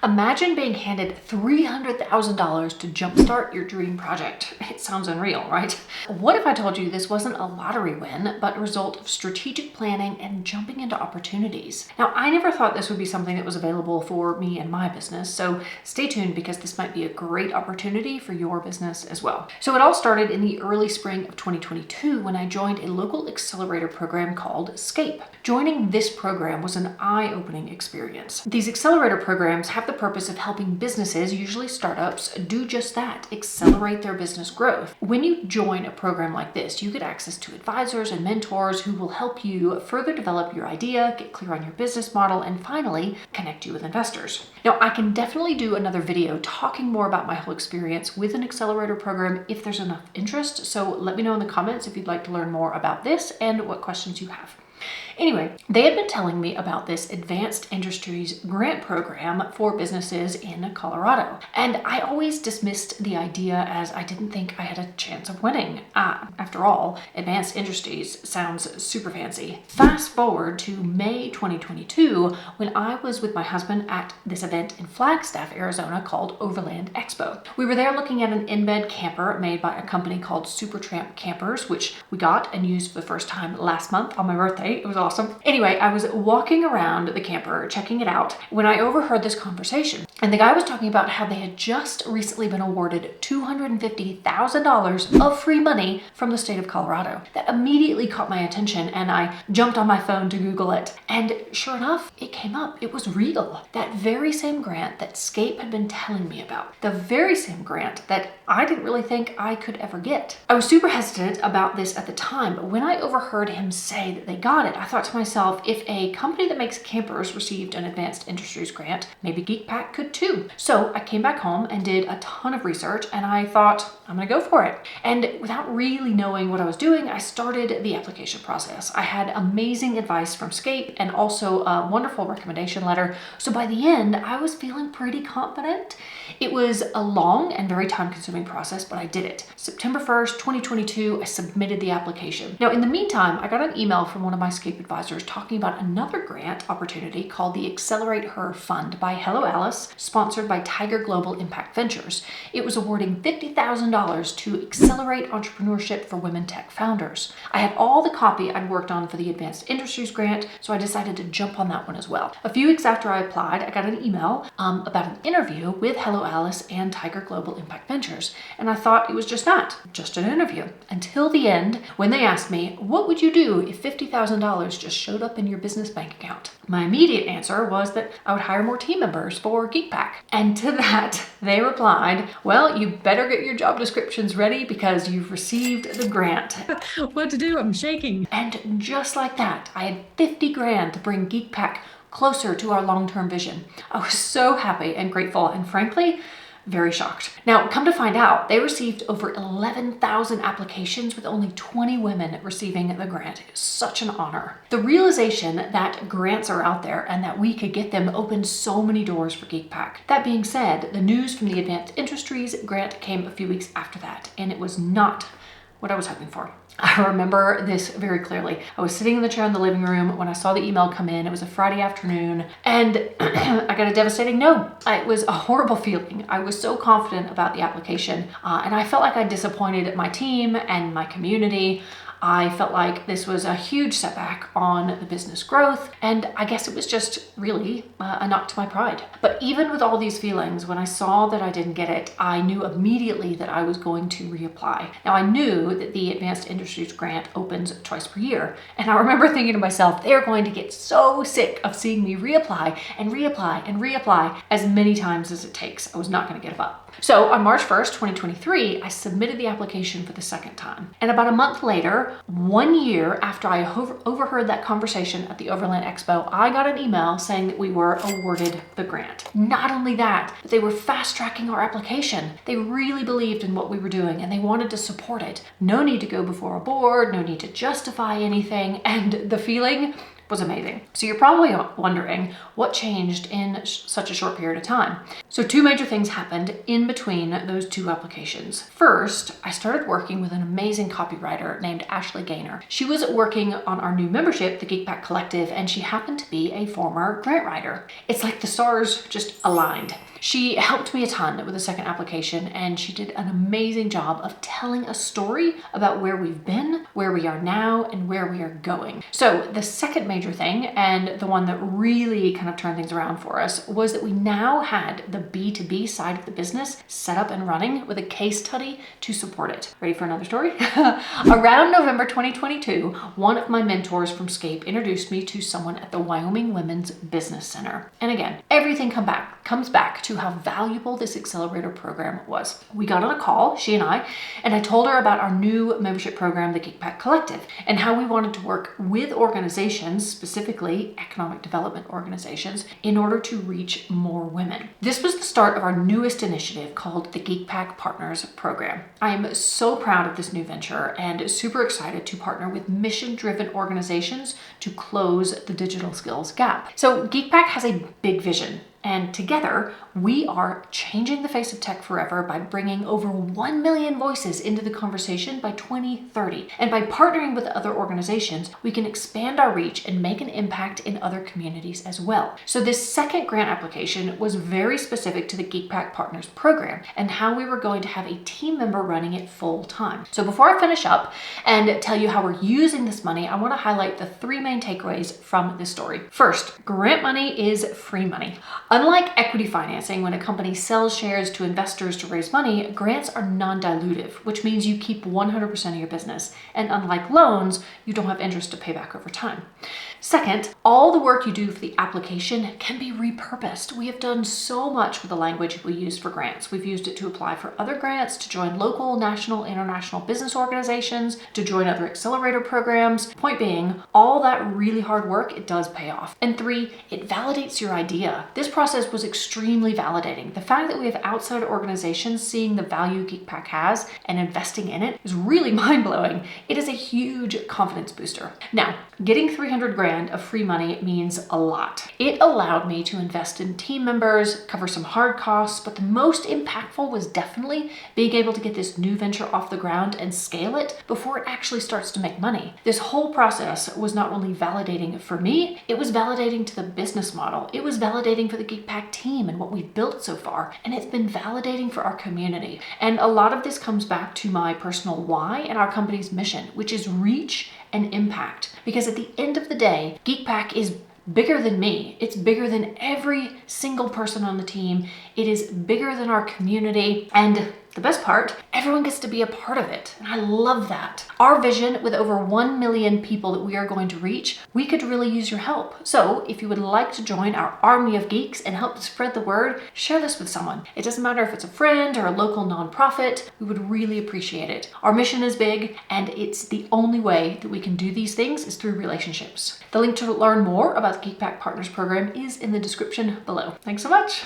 Imagine being handed $300,000 to jumpstart your dream project. It sounds unreal, right? What if I told you this wasn't a lottery win, but a result of strategic planning and jumping into opportunities? Now, I never thought this would be something that was available for me and my business, so stay tuned because this might be a great opportunity for your business as well. So it all started in the early spring of 2022 when I joined a local accelerator program called Escape. Joining this program was an eye-opening experience. These accelerator programs have the purpose of helping businesses, usually startups, do just that, accelerate their business growth. When you join a program like this, you get access to advisors and mentors who will help you further develop your idea, get clear on your business model, and finally, connect you with investors. Now, I can definitely do another video talking more about my whole experience with an accelerator program if there's enough interest, so let me know in the comments if you'd like to learn more about this and what questions you have. Anyway, they had been telling me about this Advanced Industries grant program for businesses in Colorado. And I always dismissed the idea as I didn't think I had a chance of winning. After all, Advanced Industries sounds super fancy. Fast forward to May 2022, when I was with my husband at this event in Flagstaff, Arizona called Overland Expo. We were there looking at an in-bed camper made by a company called Supertramp Campers, which we got and used for the first time last month on my birthday. It was awesome. Anyway, I was walking around the camper, checking it out, when I overheard this conversation. And the guy was talking about how they had just recently been awarded $250,000 of free money from the state of Colorado. That immediately caught my attention and I jumped on my phone to Google it. And sure enough, it came up. It was real. That very same grant that Escape had been telling me about. The very same grant that I didn't really think I could ever get. I was super hesitant about this at the time, but when I overheard him say that they got it, I thought to myself, if a company that makes campers received an Advanced Industries grant, maybe GeekPack could too. So I came back home and did a ton of research and I thought, I'm gonna go for it. And without really knowing what I was doing, I started the application process. I had amazing advice from Escape and also a wonderful recommendation letter. So by the end, I was feeling pretty confident. It was a long and very time-consuming process, but I did it. September 1st, 2022, I submitted the application. Now, in the meantime, I got an email from one of my Escape advisors talking about another grant opportunity called the Accelerate Her Fund by Hello Alice, sponsored by Tiger Global Impact Ventures. It was awarding $50,000 to accelerate entrepreneurship for women tech founders. I had all the copy I'd worked on for the Advanced Industries grant, so I decided to jump on that one as well. A few weeks after I applied, I got an email about an interview with Hello Alice and Tiger Global Impact Ventures, and I thought it was just that, just an interview. Until the end, when they asked me, what would you do if $50,000 just showed up in your business bank account? My immediate answer was that I would hire more team members for GeekPack. And to that, they replied, well, you better get your job descriptions ready because you've received the grant. What to do? I'm shaking. And just like that, I had 50 grand to bring GeekPack closer to our long-term vision. I was so happy and grateful and frankly, very shocked. Now, come to find out, they received over 11,000 applications with only 20 women receiving the grant. It was such an honor. The realization that grants are out there and that we could get them opened so many doors for GeekPack. That being said, the news from the Advanced Industries grant came a few weeks after that, and it was not what I was hoping for. I remember this very clearly. I was sitting in the chair in the living room when I saw the email come in. It was a Friday afternoon and I got a devastating no. It was a horrible feeling. I was so confident about the application and I felt like I disappointed my team and my community. I felt like this was a huge setback on the business growth, and I guess it was just really a knock to my pride. But even with all these feelings, when I saw that I didn't get it, I knew immediately that I was going to reapply. Now, I knew that the Advanced Industries grant opens twice per year, and I remember thinking to myself, they're going to get so sick of seeing me reapply and reapply and reapply as many times as it takes. I was not going to give up. So on March 1st, 2023, I submitted the application for the second time. And about a month later, 1 year after I overheard that conversation at the Overland Expo, I got an email saying that we were awarded the grant. Not only that, but they were fast-tracking our application. They really believed in what we were doing and they wanted to support it. No need to go before a board, no need to justify anything, and the feeling was amazing. So you're probably wondering what changed in such a short period of time. So two major things happened in between those two applications. First, I started working with an amazing copywriter named Ashley Gaynor. She was working on our new membership, the GeekPack Collective, and she happened to be a former grant writer. It's like the stars just aligned. She helped me a ton with the second application, and she did an amazing job of telling a story about where we've been, where we are now, and where we are going. So the second major thing, and the one that really kind of turned things around for us, was that we now had the B2B side of the business set up and running with a case study to support it. Ready for another story? Around November 2022, one of my mentors from Scape introduced me to someone at the Wyoming Women's Business Center. And again, everything comes back to how valuable this Accelerator program was. We got on a call, she and I told her about our new membership program, the GeekPack Collective, and how we wanted to work with organizations, specifically economic development organizations, in order to reach more women. This was the start of our newest initiative called the GeekPack Partners Program. I am so proud of this new venture and super excited to partner with mission-driven organizations to close the digital skills gap. So GeekPack has a big vision, and together, we are changing the face of tech forever by bringing over 1 million voices into the conversation by 2030. And by partnering with other organizations, we can expand our reach and make an impact in other communities as well. So this second grant application was very specific to the GeekPack Partners program and how we were going to have a team member running it full time. So before I finish up and tell you how we're using this money, I want to highlight the three main takeaways from this story. First, grant money is free money. Unlike equity financing, when a company sells shares to investors to raise money, grants are non-dilutive, which means you keep 100% of your business. And unlike loans, you don't have interest to pay back over time. Second, all the work you do for the application can be repurposed. We have done so much with the language we use for grants. We've used it to apply for other grants, to join local, national, international business organizations, to join other accelerator programs. Point being, all that really hard work, it does pay off. And three, it validates your idea. This process was extremely validating. The fact that we have outside organizations seeing the value GeekPack has and investing in it is really mind-blowing. It is a huge confidence booster. Now, getting 300 grand of free money means a lot. It allowed me to invest in team members, cover some hard costs, but the most impactful was definitely being able to get this new venture off the ground and scale it before it actually starts to make money. This whole process was not only validating for me, it was validating to the business model. It was validating for the GeekPack team and what we've built so far, and it's been validating for our community. And a lot of this comes back to my personal why and our company's mission, which is reach and impact. Because at the end of the day, GeekPack is bigger than me. It's bigger than every single person on the team. It is bigger than our community. And the best part, everyone gets to be a part of it. And I love that. Our vision, with over 1 million people that we are going to reach, we could really use your help. So if you would like to join our army of geeks and help to spread the word, share this with someone. It doesn't matter if it's a friend or a local nonprofit, we would really appreciate it. Our mission is big, and it's the only way that we can do these things is through relationships. The link to learn more about the GeekPack Partners program is in the description below. Thanks so much.